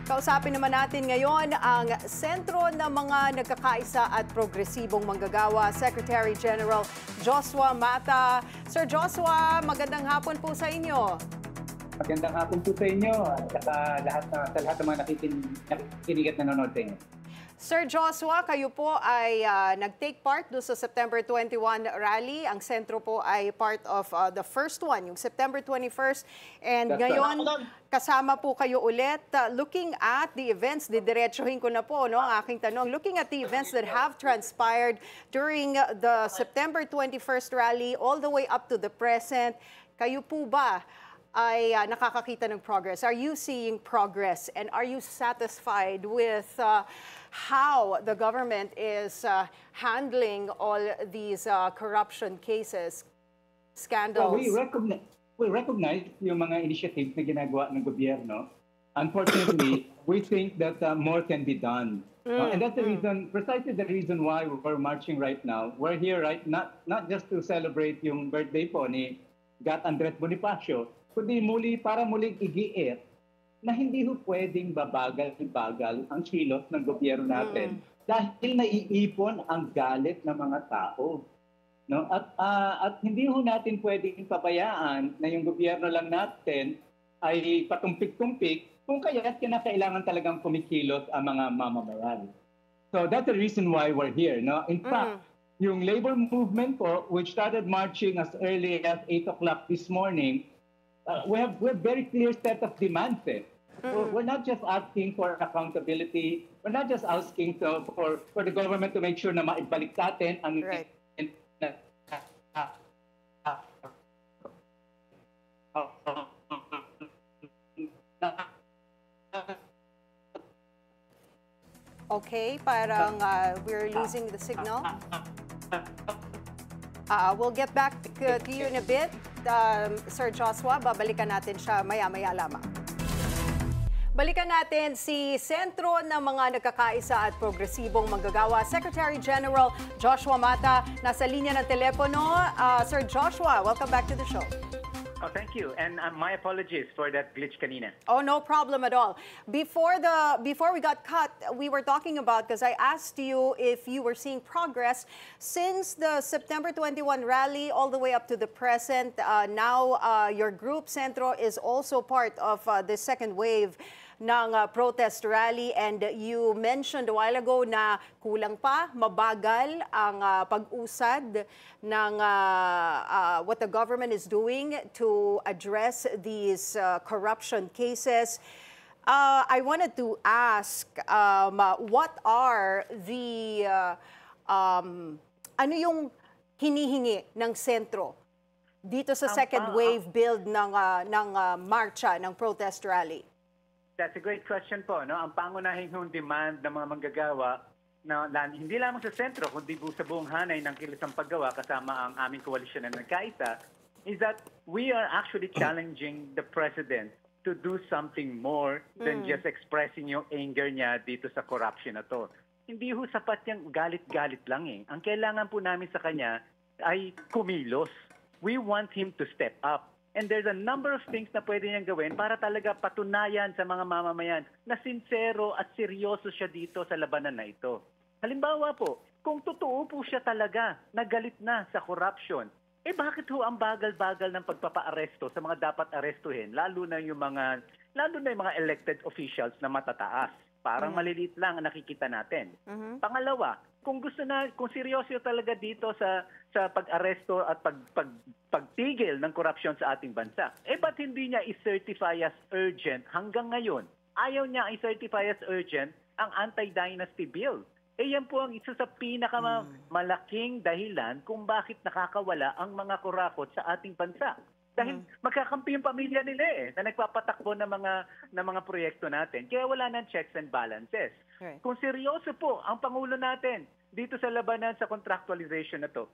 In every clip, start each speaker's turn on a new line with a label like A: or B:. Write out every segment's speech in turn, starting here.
A: Kausapin naman natin ngayon ang Sentro ng mga Nagkakaisa at Progresibong Manggagawa, Secretary General Joshua Mata. Sir Joshua, magandang hapon po sa inyo.
B: Magandang hapon po sa inyo at sa lahat ng mga nakikinig at nanonood sa inyo.
A: Sir Joshua, kayo po ay nag-take part doon sa September 21 rally. Ang sentro po ay part of the first one, yung September 21st. And ngayon, kasama po kayo ulit. Looking at the events, didiretsuhin ko na po ang aking tanong. Looking at the events that have transpired during the September 21st rally all the way up to the present, kayo po ba ay nakakakita ng progress? Are you seeing progress? And are you satisfied with how the government is handling all these corruption cases, scandals?
B: Well, we recognize yung mga initiatives na ginagawa ng gobyerno. Unfortunately, we think that more can be done. And that's the reason, precisely the reason why we're marching right now. We're here not just to celebrate yung birthday po ni Gat Andres Bonifacio, kundi para muling igiit na hindi ho pwedeng babagal-bagal ang kilos ng gobyerno natin dahil naiipon ang galit ng mga tao. No? At hindi ho natin pwedeng pabayaan na yung gobyerno lang natin ay patumpik-tumpik kung kaya't kinakailangan talagang kumikilos ang mga mamamayan. So that's the reason why we're here. No? In fact, yung labor movement po, which started marching as early as 8 o'clock this morning, we have very clear set of demands. We're not just asking for accountability. We're not just asking for the government to make sure na maibalik natin ang
A: Okay, parang we're losing the signal. We'll get back to you in a bit. Sir Joshua, babalikan natin siya maya-maya lamang. Balikan natin si Sentro ng mga Nagkakaisa at Progresibong Manggagawa, Secretary General Joshua Mata. Nasa linya ng telepono. Sir Joshua, welcome back to the show.
C: Oh, thank you. And my apologies for that glitch kanina.
A: Oh, no problem at all. Before we got cut, we were talking about, because I asked you if you were seeing progress since the September 21 rally all the way up to the present. Now, your group, Sentro, is also part of the second wave ng protest rally, and you mentioned a while ago na kulang pa, mabagal ang pag-usad ng what the government is doing to address these corruption cases. I wanted to ask, what are the, ano yung hinihingi ng sentro dito sa second wave build ng marcha, ng protest rally?
C: That's a great question po. No? Ang pangunahing demand ng mga manggagawa na hindi lamang sa sentro, kundi sa buong hanay ng kilusang paggawa kasama ang aming koalisyon na nagkaisa, is that we are actually challenging the president to do something more than just expressing yung anger niya dito sa corruption na to. Hindi ho sapat yung galit-galit lang eh. Ang kailangan po namin sa kanya ay kumilos. We want him to step up. And there's a number of things na pwede niyang gawin para talaga patunayan sa mga mamamayan na sincero at seryoso siya dito sa labanan na ito. Halimbawa po, kung totoo po siya talaga na galit na sa corruption, bakit ho ang bagal-bagal ng pagpapa-aresto sa mga dapat arestuhin, lalo na yung mga elected officials na matataas? Parang maliliit lang ang nakikita natin. Pangalawa, kung seryoso talaga dito sa pag-aresto at pagtigil ng korupsyon sa ating bansa, ba't hindi niya i-certify as urgent hanggang ngayon? Ayaw niya i-certify as urgent ang anti-dynasty bill. Yan po ang isa sa pinakamalaking dahilan kung bakit nakakawala ang mga kurakot sa ating bansa. Dahil magkakampi yung pamilya nila na nagpapatakbo ng mga proyekto natin. Kaya wala nang checks and balances. Right. Kung seryoso po ang Pangulo natin dito sa labanan sa contractualization na to,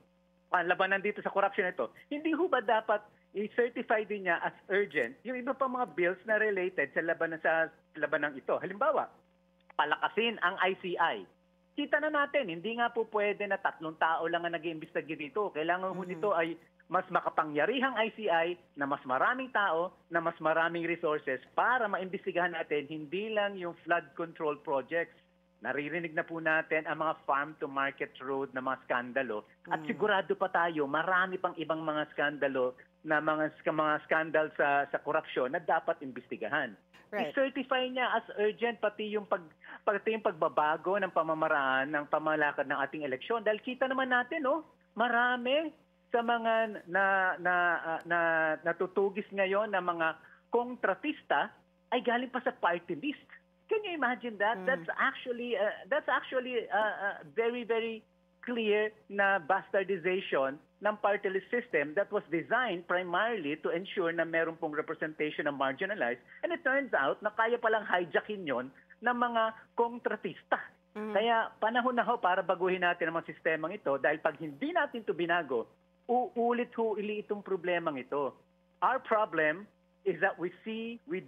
C: labanan dito sa corruption na to, hindi ho ba dapat i-certify din niya as urgent yung iba pang mga bills na related sa labanan ito? Halimbawa, palakasin ang ICI. Kita na natin, hindi nga po pwede na 3 tao lang ang nag-iimbestiga dito. Kailangan ho nito ay mas makapangyarihang ICI na mas maraming tao, na mas maraming resources para maimbestigahan natin hindi lang yung flood control projects. Naririnig na po natin ang mga farm-to-market road na mga skandalo. At sigurado pa tayo, marami pang ibang mga skandalo na mga skandal sa korupsyon na dapat imbestigahan.
A: Right.
C: I-certify niya as urgent pati yung pagbabago ng pamamaraan ng pamalakad ng ating eleksyon. Dahil kita naman natin, marami sa mga natutugis ngayon na mga kontratista ay galing pa sa party list. Can you imagine that? That's actually very, very clear na bastardization ng party list system that was designed primarily to ensure na meron pong representation ng marginalized. And it turns out na kaya palang hijackin yon ng mga kontratista. Kaya panahon na ho para baguhin natin ang mga sistemang ito dahil pag hindi natin ito binago, uulit-uli itong problemang ito. Our problem is that we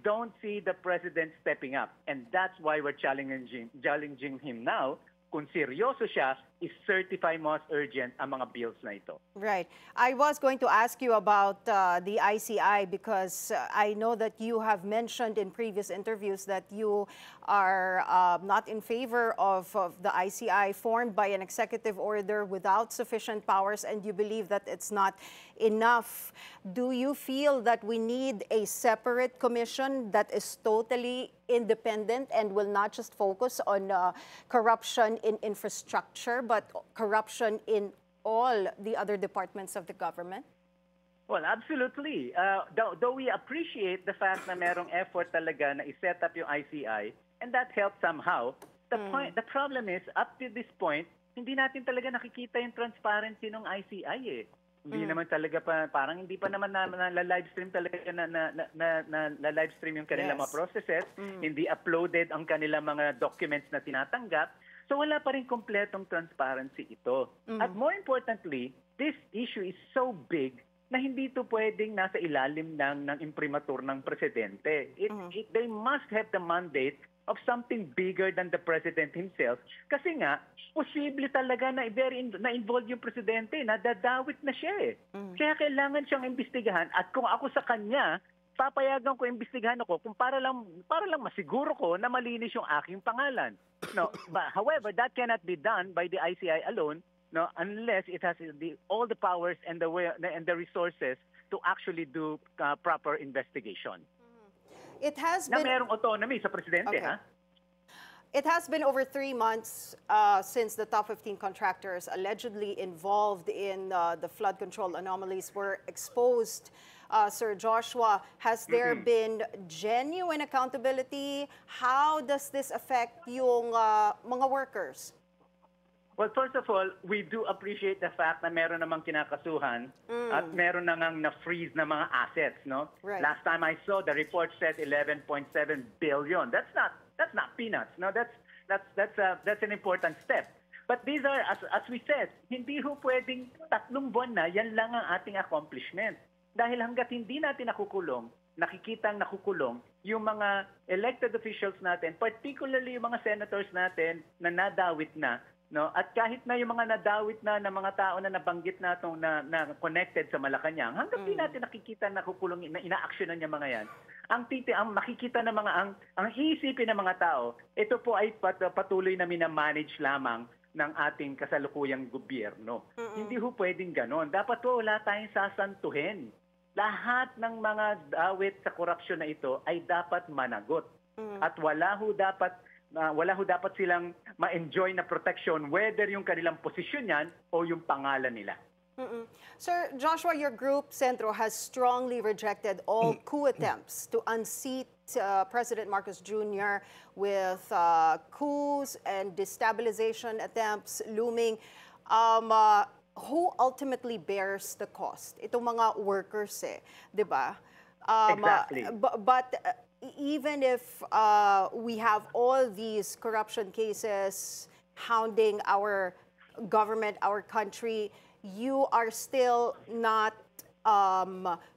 C: don't see the president stepping up. And that's why we're challenging him now. Kung seryoso siya, is-certify most urgent ang mga bills na ito.
A: Right. I was going to ask you about the ICI because I know that you have mentioned in previous interviews that you are not in favor of the ICI formed by an executive order without sufficient powers, and you believe that it's not enough. Do you feel that we need a separate commission that is totally independent and will not just focus on corruption in infrastructure, but corruption in all the other departments of the government?
C: Well, absolutely. Though we appreciate the fact na merong effort talaga na i-set up yung ICI, and that helps somehow. The problem is, up to this point, hindi natin talaga nakikita yung transparency ng ICI eh. Hindi naman talaga parang hindi pa naman na live-stream talaga na live-stream yung kanilang mga processes, hindi uploaded ang kanilang mga documents na tinatanggap. So wala pa rin kompletong transparency ito. At more importantly, this issue is so big na hindi ito pwedeng nasa ilalim ng imprimatur ng presidente. They must have the mandate of something bigger than the president himself. Kasi nga, posible talaga na involve yung presidente, nadadawit na siya eh. Kaya kailangan siyang imbestigahan at kung ako sa kanya, papayagan ko imbestigahan ako kung para lang masiguro ko na malinis yung aking pangalan. No, but however, that cannot be done by the ICI alone, no, unless it has all the powers and the resources to actually do proper investigation.
A: It has
C: Na
A: been
C: merong autonomy sa presidente,
A: Okay.
C: ha?
A: It has been over 3 months since the top 15 contractors allegedly involved in the flood control anomalies were exposed. Sir Joshua, has there been genuine accountability? How does this affect yung mga workers?
C: Well, first of all, we do appreciate the fact na meron namang kinakasuhan at meron namang na-freeze na mga assets, no?
A: Right.
C: Last time I saw, the report said 11.7 billion. That's not peanuts. No, that's an important step. But these are, as we said, hindi ho pwedeng 3 buwan na, yan lang ang ating accomplishment. Dahil hanggat hindi natin nakikitang nakukulong yung mga elected officials natin, particularly yung mga senators natin na nadawit na, no? At kahit na yung mga nadawit na ng mga tao na nabanggit natong na connected sa Malacanang, hanggang di natin nakikita nakukulong na ina-actionan niya mga yan. Ang makikita ng mga ang iisipin ng mga tao, ito po ay patuloy na minamanage lamang ng ating kasalukuyang gobyerno. Hindi ho pwedeng ganon. Dapat po wala tayong sasantuhin. Lahat ng mga dawit sa korupsyon na ito ay dapat managot. At wala ho dapat silang ma-enjoy na protection whether yung kanilang posisyon yan o yung pangalan nila.
A: Sir Joshua, your group, Centro, has strongly rejected all coup attempts to unseat President Marcos Jr. with coups and destabilization attempts looming. Who ultimately bears the cost? Itong mga workers di ba?
C: Exactly.
A: But even if we have all these corruption cases hounding our government, our country, you are still not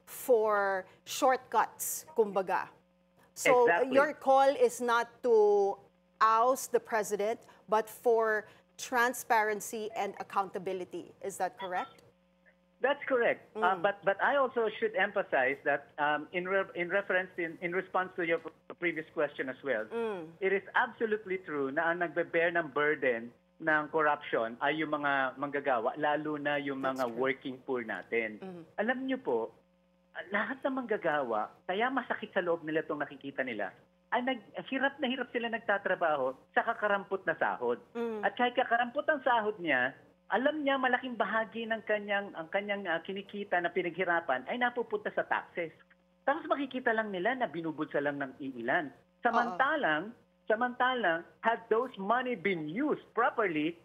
A: for shortcuts, kumbaga. So
C: Exactly.
A: your call is not to oust the president, but for transparency and accountability. Is that correct?
C: That's correct. But I also should emphasize that in response to your previous question as well, it is absolutely true na ang nagbe-bear ng burden ng corruption ay yung mga manggagawa, lalo na yung mga working poor natin. Alam niyo po, lahat ng manggagawa, kaya masakit sa loob nila itong nakikita nila, ay hirap na hirap sila nagtatrabaho sa kakarampot na sahod. At kahit kakarampot ang sahod niya, alam niya malaking bahagi ng kanyang kinikita na pinaghirapan ay napupunta sa taxes. Tapos makikita lang nila na binubulsa lang ng iilan. Samantalang, had those money been used properly,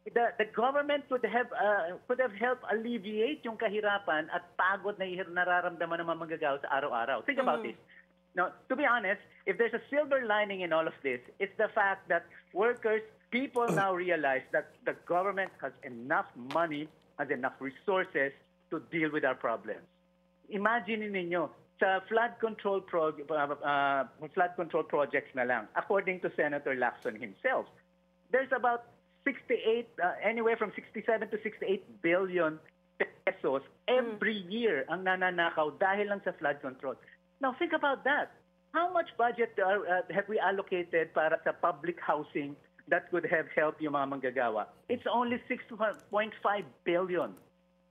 C: the government could have helped alleviate yung kahirapan at pagod na nararamdaman ng mga manggagawa sa araw-araw. Think about this. Now, to be honest, if there's a silver lining in all of this, it's the fact that people now realize that the government has enough money, has enough resources to deal with our problems. Imagine ninyo, sa flood control projects na lang, according to Senator Lacson himself, there's about anywhere from 67 to 68 billion pesos every year ang nananakaw dahil lang sa flood control. Now, think about that. How much budget have we allocated para sa public housing that could have helped yung mga manggagawa? It's only 6.5 billion.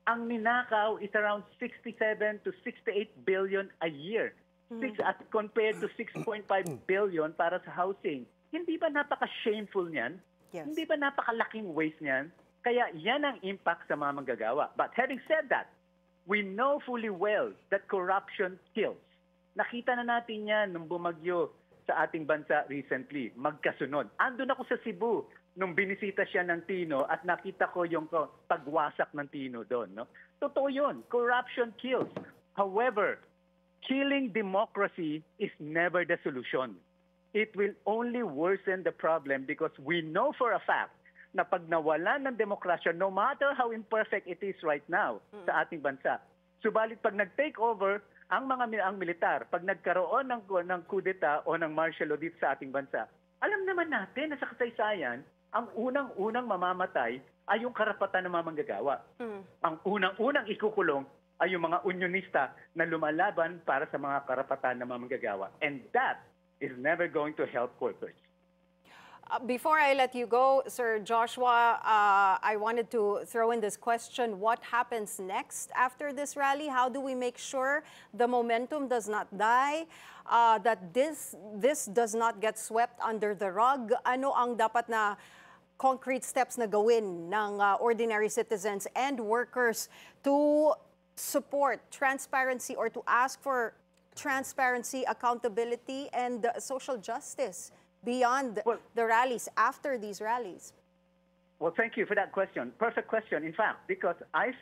C: Ang ninakaw is around 67 to 68 billion a year. As compared to 6.5 billion para sa housing. Hindi ba napaka-shameful niyan?
A: Yes.
C: Hindi ba napakalaking waste niyan? Kaya yan ang impact sa mga manggagawa. But having said that, we know fully well that corruption kills. Nakita na natin yan nung bumagyo sa ating bansa recently, magkasunod. Andun ako sa Cebu nung binisita siya ng Tino at nakita ko yung pagwasak ng Tino doon. No? Totoo yun. Corruption kills. However, killing democracy is never the solution. It will only worsen the problem because we know for a fact na pag nawalan ng demokrasya, no matter how imperfect it is right now sa ating bansa, subalit pag nag-take over ang militar, pag nagkaroon ng coup d'etat o ng martial law dito sa ating bansa, alam naman natin na sa kasaysayan, ang unang-unang mamamatay ay yung karapatan ng mga manggagawa. Ang unang-unang ikukulong ay yung mga unionista na lumalaban para sa mga karapatan ng mga manggagawa. And that is never going to help workers.
A: Before I let you go, Sir Joshua, I wanted to throw in this question. What happens next after this rally? How do we make sure the momentum does not die, that this does not get swept under the rug? Ano ang dapat na concrete steps na gawin ng ordinary citizens and workers to support transparency or to ask for transparency, accountability, and social justice beyond the rallies, after these rallies?
C: Well, thank you for that question. Perfect question, in fact, because I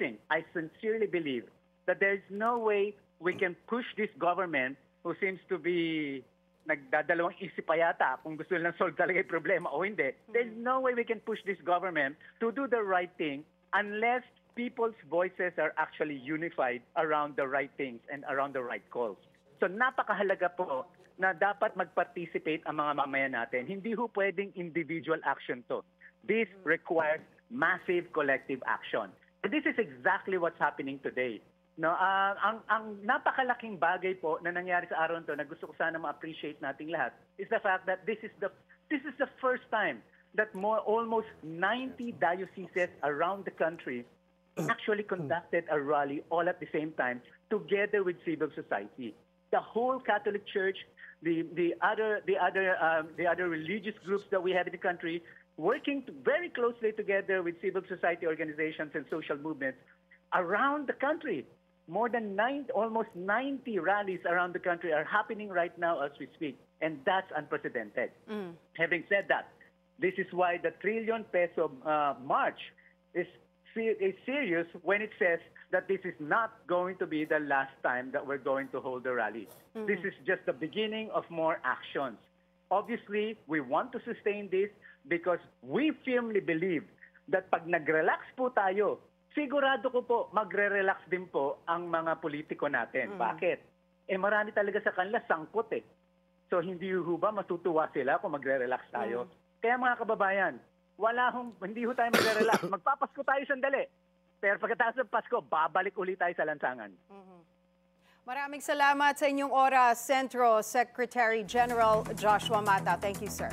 C: sincerely believe that there is no way we can push this government who seems to be nagdadalawang isip pa yata kung gusto nilang solve talaga yung problema o hindi. There's no way we can push this government to do the right thing unless people's voices are actually unified around the right things and around the right calls. So napakahalaga po na dapat mag-participate ang mga mamamayan natin. Hindi ho pwedeng individual action to. This requires massive collective action. And this is exactly what's happening today. No, ang napakalaking bagay po na nangyari sa araw nito na gusto ko sana ma-appreciate nating lahat is the fact that this is the first time that almost 90 dioceses around the country actually conducted a rally all at the same time together with civil society. The whole Catholic Church, the other religious groups that we have in the country, working very closely together with civil society organizations and social movements around the country. More than almost 90 rallies around the country are happening right now as we speak, and that's unprecedented. Having said that, this is why the trillion peso march is serious when it says that this is not going to be the last time that we're going to hold a rally. This is just the beginning of more actions. Obviously, we want to sustain this because we firmly believe that pag nag-relax po tayo, sigurado ko po magre-relax din po ang mga politiko natin. Bakit? Marami talaga sa kanila sangkot eh. So hindi ho ba matutuwa sila kung magre-relax tayo? Kaya mga kababayan, hindi ho tayo magre-relax. Magpapasko tayo sandali. Pero pagkatapos ng Pasko, babalik ulit tayo sa lansangan.
A: Maraming salamat sa inyong oras, Centro Secretary General Joshua Mata. Thank you, sir.